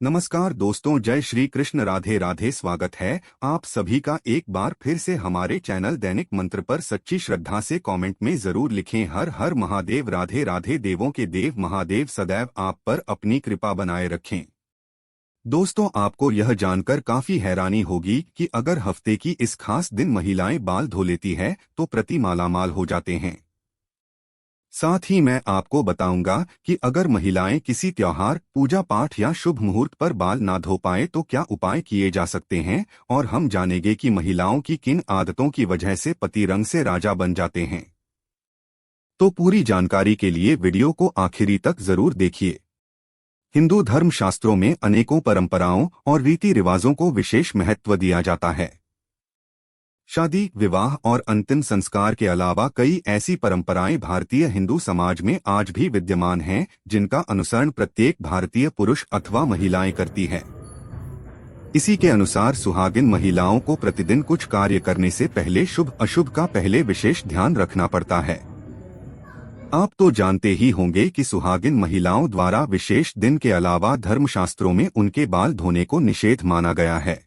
नमस्कार दोस्तों, जय श्री कृष्ण, राधे राधे। स्वागत है आप सभी का एक बार फिर से हमारे चैनल दैनिक मंत्र पर। सच्ची श्रद्धा से कमेंट में जरूर लिखें हर हर महादेव। राधे राधे। देवों के देव महादेव सदैव आप पर अपनी कृपा बनाए रखें। दोस्तों, आपको यह जानकर काफी हैरानी होगी कि अगर हफ्ते की इस खास दिन महिलाएं बाल धो लेती है तो प्रति मालामाल हो जाते हैं। साथ ही मैं आपको बताऊंगा कि अगर महिलाएं किसी त्योहार, पूजा पाठ या शुभ मुहूर्त पर बाल ना धो पाए तो क्या उपाय किए जा सकते हैं, और हम जानेंगे कि महिलाओं की किन आदतों की वजह से पति रंग से राजा बन जाते हैं। तो पूरी जानकारी के लिए वीडियो को आखिरी तक जरूर देखिए। हिंदू धर्म शास्त्रों में अनेकों परंपराओं और रीति रिवाजों को विशेष महत्व दिया जाता है। शादी, विवाह और अंतिम संस्कार के अलावा कई ऐसी परंपराएं भारतीय हिंदू समाज में आज भी विद्यमान हैं, जिनका अनुसरण प्रत्येक भारतीय पुरुष अथवा महिलाएं करती है। इसी के अनुसार सुहागिन महिलाओं को प्रतिदिन कुछ कार्य करने से पहले शुभ अशुभ का पहले विशेष ध्यान रखना पड़ता है। आप तो जानते ही होंगे कि सुहागिन महिलाओं द्वारा विशेष दिन के अलावा धर्मशास्त्रों में उनके बाल धोने को निषेध माना गया है।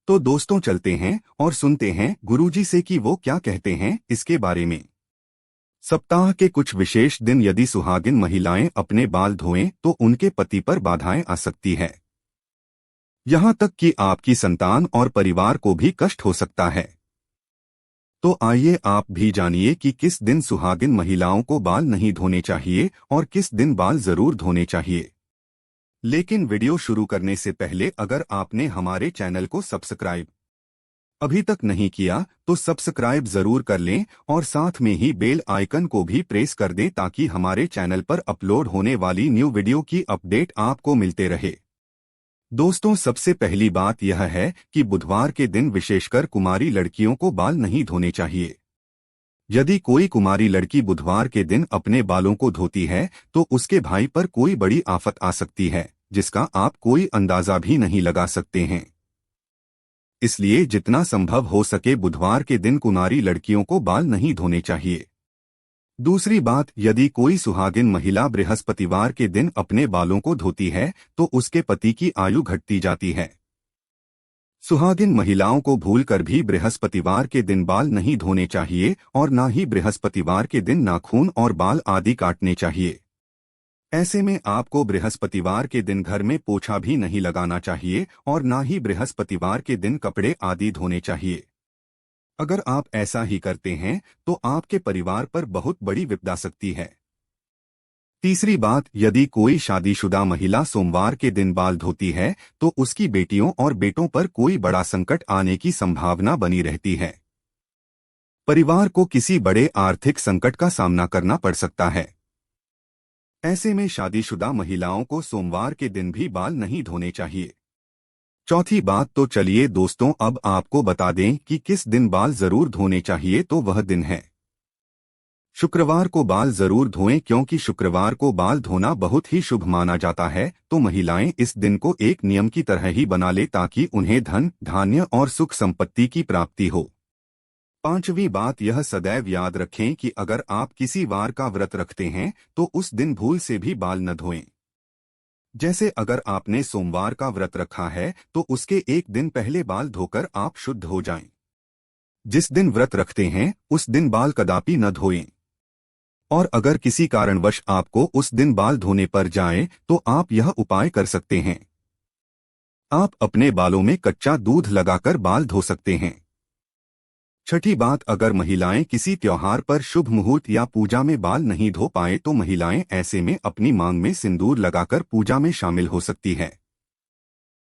तो दोस्तों, चलते हैं और सुनते हैं गुरुजी से कि वो क्या कहते हैं इसके बारे में। सप्ताह के कुछ विशेष दिन यदि सुहागिन महिलाएं अपने बाल धोएं तो उनके पति पर बाधाएं आ सकती है। यहां तक कि आपकी संतान और परिवार को भी कष्ट हो सकता है। तो आइए आप भी जानिए कि किस दिन सुहागिन महिलाओं को बाल नहीं धोने चाहिए और किस दिन बाल जरूर धोने चाहिए। लेकिन वीडियो शुरू करने से पहले अगर आपने हमारे चैनल को सब्सक्राइब अभी तक नहीं किया तो सब्सक्राइब जरूर कर लें और साथ में ही बेल आइकन को भी प्रेस कर दें ताकि हमारे चैनल पर अपलोड होने वाली न्यू वीडियो की अपडेट आपको मिलते रहे। दोस्तों, सबसे पहली बात यह है कि बुधवार के दिन विशेषकर कुमारी लड़कियों को बाल नहीं धोने चाहिए। यदि कोई कुमारी लड़की बुधवार के दिन अपने बालों को धोती है तो उसके भाई पर कोई बड़ी आफत आ सकती है, जिसका आप कोई अंदाजा भी नहीं लगा सकते हैं। इसलिए जितना संभव हो सके बुधवार के दिन कुमारी लड़कियों को बाल नहीं धोने चाहिए। दूसरी बात, यदि कोई सुहागिन महिला बृहस्पतिवार के दिन अपने बालों को धोती है तो उसके पति की आयु घटती जाती है। सुहागिन महिलाओं को भूलकर भी बृहस्पतिवार के दिन बाल नहीं धोने चाहिए और न ही बृहस्पतिवार के दिन नाखून और बाल आदि काटने चाहिए। ऐसे में आपको बृहस्पतिवार के दिन घर में पोछा भी नहीं लगाना चाहिए और न ही बृहस्पतिवार के दिन कपड़े आदि धोने चाहिए। अगर आप ऐसा ही करते हैं तो आपके परिवार पर बहुत बड़ी विपदा सकती है। तीसरी बात, यदि कोई शादीशुदा महिला सोमवार के दिन बाल धोती है तो उसकी बेटियों और बेटों पर कोई बड़ा संकट आने की संभावना बनी रहती है। परिवार को किसी बड़े आर्थिक संकट का सामना करना पड़ सकता है। ऐसे में शादीशुदा महिलाओं को सोमवार के दिन भी बाल नहीं धोने चाहिए। चौथी बात, तो चलिए दोस्तों अब आपको बता दें कि किस दिन बाल जरूर धोने चाहिए। तो वह दिन है शुक्रवार को बाल जरूर धोएं, क्योंकि शुक्रवार को बाल धोना बहुत ही शुभ माना जाता है। तो महिलाएं इस दिन को एक नियम की तरह ही बना ले ताकि उन्हें धन, धान्य और सुख संपत्ति की प्राप्ति हो। पांचवी बात, यह सदैव याद रखें कि अगर आप किसी वार का व्रत रखते हैं तो उस दिन भूल से भी बाल न धोएं। जैसे अगर आपने सोमवार का व्रत रखा है तो उसके एक दिन पहले बाल धोकर आप शुद्ध हो जाएं। जिस दिन व्रत रखते हैं उस दिन बाल कदापि न धोएं। और अगर किसी कारणवश आपको उस दिन बाल धोने पर जाए तो आप यह उपाय कर सकते हैं। आप अपने बालों में कच्चा दूध लगाकर बाल धो सकते हैं। छठी बात, अगर महिलाएं किसी त्योहार पर शुभ मुहूर्त या पूजा में बाल नहीं धो पाए तो महिलाएं ऐसे में अपनी मांग में सिंदूर लगाकर पूजा में शामिल हो सकती है।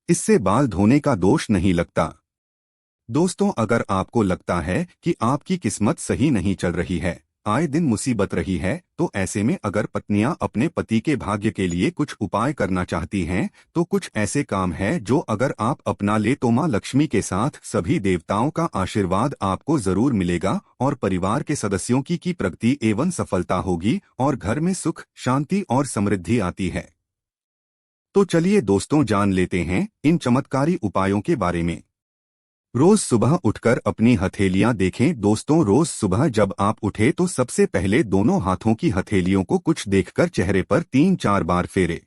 इससे बाल धोने का दोष नहीं लगता। दोस्तों, अगर आपको लगता है कि आपकी किस्मत सही नहीं चल रही है, आए दिन मुसीबत रही है, तो ऐसे में अगर पत्नियां अपने पति के भाग्य के लिए कुछ उपाय करना चाहती हैं तो कुछ ऐसे काम है जो अगर आप अपना ले तो मां लक्ष्मी के साथ सभी देवताओं का आशीर्वाद आपको जरूर मिलेगा और परिवार के सदस्यों की प्रगति एवं सफलता होगी और घर में सुख, शांति और समृद्धि आती है। तो चलिए दोस्तों जान लेते हैं इन चमत्कारी उपायों के बारे में। रोज सुबह उठकर अपनी हथेलियां देखें। दोस्तों, रोज सुबह जब आप उठे तो सबसे पहले दोनों हाथों की हथेलियों को कुछ देखकर चेहरे पर 3-4 बार फेरे।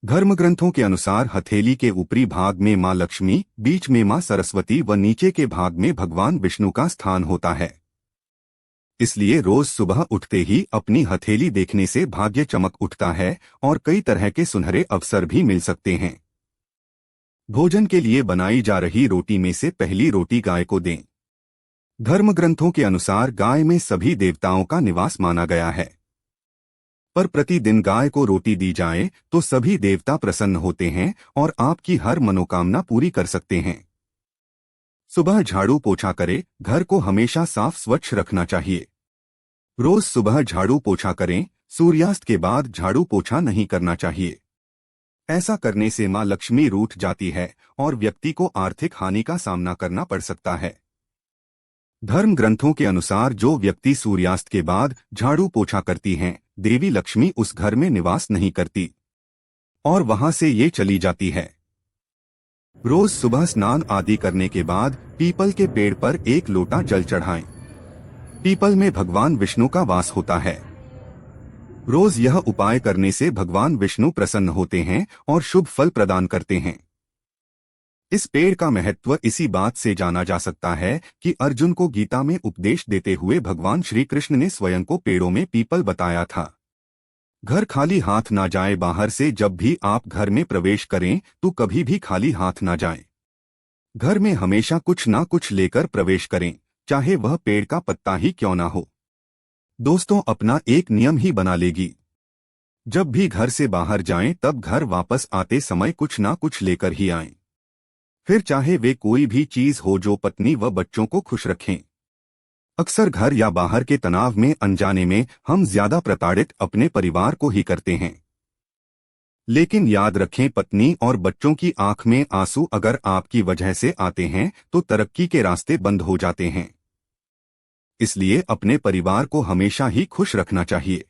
धर्म ग्रंथों के अनुसार हथेली के ऊपरी भाग में मां लक्ष्मी, बीच में मां सरस्वती व नीचे के भाग में भगवान विष्णु का स्थान होता है। इसलिए रोज सुबह उठते ही अपनी हथेली देखने से भाग्य चमक उठता है और कई तरह के सुनहरे अवसर भी मिल सकते हैं। भोजन के लिए बनाई जा रही रोटी में से पहली रोटी गाय को दें। धर्म ग्रंथों के अनुसार गाय में सभी देवताओं का निवास माना गया है, पर प्रतिदिन गाय को रोटी दी जाए तो सभी देवता प्रसन्न होते हैं और आपकी हर मनोकामना पूरी कर सकते हैं। सुबह झाड़ू पोछा करें। घर को हमेशा साफ स्वच्छ रखना चाहिए। रोज सुबह झाड़ू पोछा करें। सूर्यास्त के बाद झाड़ू पोछा नहीं करना चाहिए। ऐसा करने से मां लक्ष्मी रूठ जाती है और व्यक्ति को आर्थिक हानि का सामना करना पड़ सकता है। धर्म ग्रंथों के अनुसार जो व्यक्ति सूर्यास्त के बाद झाड़ू पोछा करती हैं, देवी लक्ष्मी उस घर में निवास नहीं करती और वहां से ये चली जाती है। रोज सुबह स्नान आदि करने के बाद पीपल के पेड़ पर एक लोटा जल चढ़ाएं। पीपल में भगवान विष्णु का वास होता है। रोज यह उपाय करने से भगवान विष्णु प्रसन्न होते हैं और शुभ फल प्रदान करते हैं। इस पेड़ का महत्व इसी बात से जाना जा सकता है कि अर्जुन को गीता में उपदेश देते हुए भगवान श्री कृष्ण ने स्वयं को पेड़ों में पीपल बताया था। घर खाली हाथ ना जाए। बाहर से जब भी आप घर में प्रवेश करें तो कभी भी खाली हाथ ना जाएं। घर में हमेशा कुछ ना कुछ लेकर प्रवेश करें, चाहे वह पेड़ का पत्ता ही क्यों ना हो। दोस्तों, अपना एक नियम ही बना लेगी। जब भी घर से बाहर जाएं तब घर वापस आते समय कुछ ना कुछ लेकर ही आएं। फिर चाहे वे कोई भी चीज हो जो पत्नी व बच्चों को खुश रखें। अक्सर घर या बाहर के तनाव में अनजाने में हम ज्यादा प्रताड़ित अपने परिवार को ही करते हैं। लेकिन याद रखें, पत्नी और बच्चों की आंख में आंसू अगर आपकी वजह से आते हैं तो तरक्की के रास्ते बंद हो जाते हैं। इसलिए अपने परिवार को हमेशा ही खुश रखना चाहिए।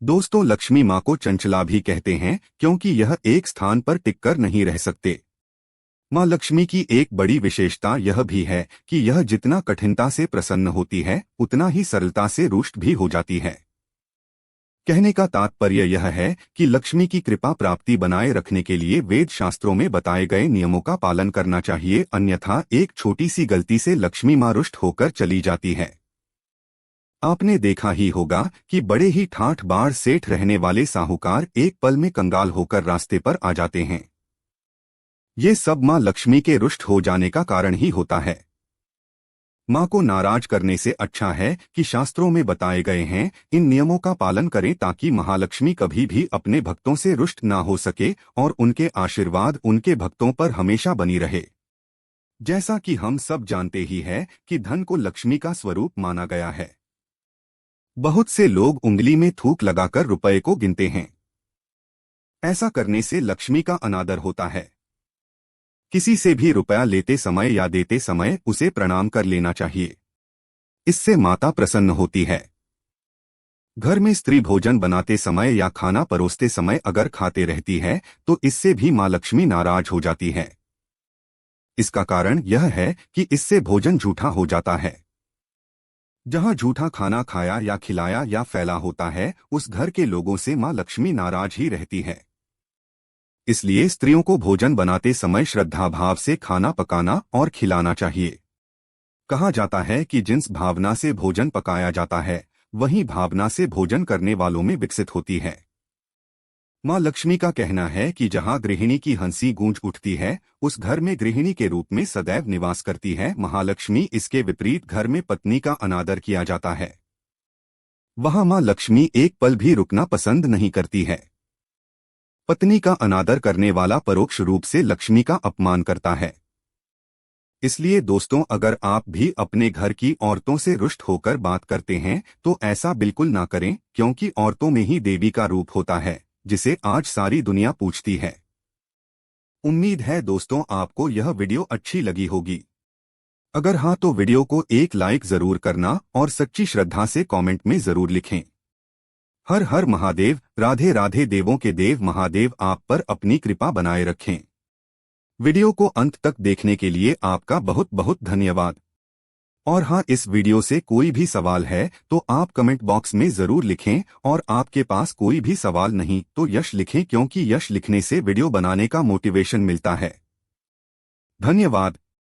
दोस्तों, लक्ष्मी मां को चंचला भी कहते हैं क्योंकि यह एक स्थान पर टिककर नहीं रह सकते। मां लक्ष्मी की एक बड़ी विशेषता यह भी है कि यह जितना कठिनता से प्रसन्न होती है उतना ही सरलता से रुष्ट भी हो जाती है। कहने का तात्पर्य यह है कि लक्ष्मी की कृपा प्राप्ति बनाए रखने के लिए वेद शास्त्रों में बताए गए नियमों का पालन करना चाहिए, अन्यथा एक छोटी सी गलती से लक्ष्मी मां रुष्ट होकर चली जाती है। आपने देखा ही होगा कि बड़े ही ठाठ बाढ़ सेठ रहने वाले साहूकार एक पल में कंगाल होकर रास्ते पर आ जाते हैं। ये सब मां लक्ष्मी के रुष्ट हो जाने का कारण ही होता है। मां को नाराज करने से अच्छा है कि शास्त्रों में बताए गए हैं इन नियमों का पालन करें ताकि महालक्ष्मी कभी भी अपने भक्तों से रुष्ट ना हो सके और उनके आशीर्वाद उनके भक्तों पर हमेशा बनी रहे। जैसा कि हम सब जानते ही है कि धन को लक्ष्मी का स्वरूप माना गया है। बहुत से लोग उंगली में थूक लगाकर रुपए को गिनते हैं। ऐसा करने से लक्ष्मी का अनादर होता है। किसी से भी रुपया लेते समय या देते समय उसे प्रणाम कर लेना चाहिए। इससे माता प्रसन्न होती है। घर में स्त्री भोजन बनाते समय या खाना परोसते समय अगर खाते रहती है तो इससे भी मां लक्ष्मी नाराज हो जाती है। इसका कारण यह है कि इससे भोजन झूठा हो जाता है। जहां झूठा खाना खाया या खिलाया या फैला होता है उस घर के लोगों से मां लक्ष्मी नाराज ही रहती है। इसलिए स्त्रियों को भोजन बनाते समय श्रद्धा भाव से खाना पकाना और खिलाना चाहिए। कहा जाता है कि जिस भावना से भोजन पकाया जाता है वही भावना से भोजन करने वालों में विकसित होती है। मां लक्ष्मी का कहना है कि जहां गृहिणी की हंसी गूंज उठती है उस घर में गृहिणी के रूप में सदैव निवास करती है महालक्ष्मी। इसके विपरीत घर में पत्नी का अनादर किया जाता है वहां मां लक्ष्मी एक पल भी रुकना पसंद नहीं करती है। पत्नी का अनादर करने वाला परोक्ष रूप से लक्ष्मी का अपमान करता है। इसलिए दोस्तों, अगर आप भी अपने घर की औरतों से रुष्ट होकर बात करते हैं तो ऐसा बिल्कुल ना करें, क्योंकि औरतों में ही देवी का रूप होता है जिसे आज सारी दुनिया पूजती है। उम्मीद है दोस्तों आपको यह वीडियो अच्छी लगी होगी। अगर हाँ तो वीडियो को एक लाइक जरूर करना और सच्ची श्रद्धा से कमेंट में जरूर लिखें। हर हर महादेव। राधे राधे। देवों के देव महादेव आप पर अपनी कृपा बनाए रखें। वीडियो को अंत तक देखने के लिए आपका बहुत बहुत धन्यवाद। और हाँ, इस वीडियो से कोई भी सवाल है तो आप कमेंट बॉक्स में जरूर लिखें, और आपके पास कोई भी सवाल नहीं तो यश लिखें, क्योंकि यश लिखने से वीडियो बनाने का मोटिवेशन मिलता है। धन्यवाद।